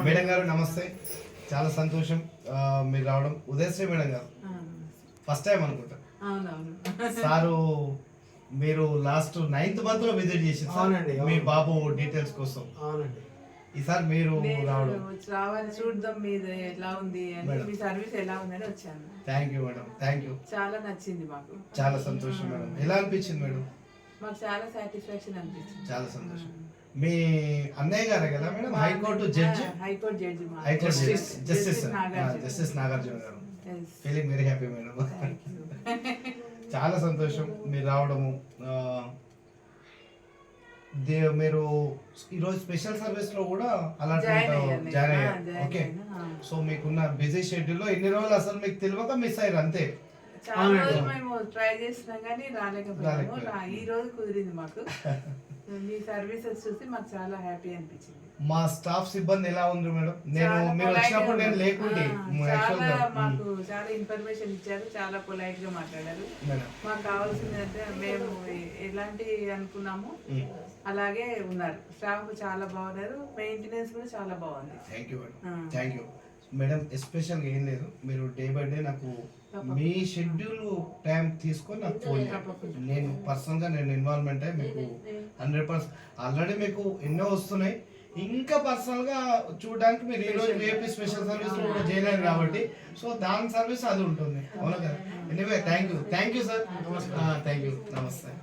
Madam గారు నమస్తే, చాలా సంతోషం మీరు రావడం. ఉదయశ్రీ మేడం గారు ఫస్ట్ టైం అనుకుంటా సారు మీరు లాస్ట్ 9th month లో విజిట్ చేసింది మీ బాబు డీటెయిల్స్ కోసం. అవునండి, ఈసారి మీరు రావడం రావాలి చూద్దాం మీద ఎలా ఉంది అని, మీ సర్వీస్ ఎలా ఉందని వచ్చాను. Thank you madam, thank you. చాలా నచ్చింది మాకు, చాలా సంతోషం మేడం. ఎలా అనిపించింది మేడం? మాకు చాలా సాటిస్ఫాక్షన్ అనిపించింది. చాలా సంతోషం. మీ అన్నయ్య గారే కదా madam high court judge? High court judge, high court justice Nagarjuna garu. Feeling very happy madam. చాలా సంతోషం మీరు రావడము. మీరు ఈరోజు స్పెషల్ సర్వీస్ లో కూడా అలాంటి జాయిన్ అయ్యారు. ఓకే, సో మీకున్న బిజీ షెడ్యూల్ లో ఎన్ని రోజులు అసలు మీకు తెలియక మిస్ అయ్యారు అంతే. చాలా రోజులు మేము ట్రై చేసినాం కానీ రాలేకపోయాము. ఈ రోజు కుదిరింది మాకు. మీ సర్వీసెస్ చూసి మాకు చాలా హ్యాపీ అనిపించింది. మా స్టాఫ్ సిబ్బంది ఎలా ఉంది మేడం? మీరు వచ్చినప్పుడు నేను లేకుంటే మాకు చాలా ఇన్ఫర్మేషన్ ఇచ్చారు, చాలా పొలైట్ గా మాట్లాడారు. మాకు కావాల్సిందంటే మేము ఎలాంటి అనుకున్నాము అలాగే ఉన్నారు. స్టాఫ్ చాలా బాగున్నారు, మెయింటెనెన్స్ కూడా చాలా బాగుంది. Thank you madam, thank you madam. Special ఏం లేదు, మీరు డే బై డే నాకు మీ షెడ్యూల్ టైం తీసుకొని నాకు ఫోన్ చేయండి. నేను పర్సనల్గా నేను ఇన్వాల్వ్మెంట్ అయ్యి మీకు 100% ఆల్రెడీ మీకు ఎన్నో వస్తున్నాయి. ఇంకా పర్సనల్గా చూడడానికి మీరు ఈరోజు ఏపీ స్పెషల్ సర్వీస్ కూడా చేయలేరు కాబట్టి సో దాని సర్వీస్ అది ఉంటుంది. అవునా కదా? Anyway thank you sir. Thank you, నమస్తే.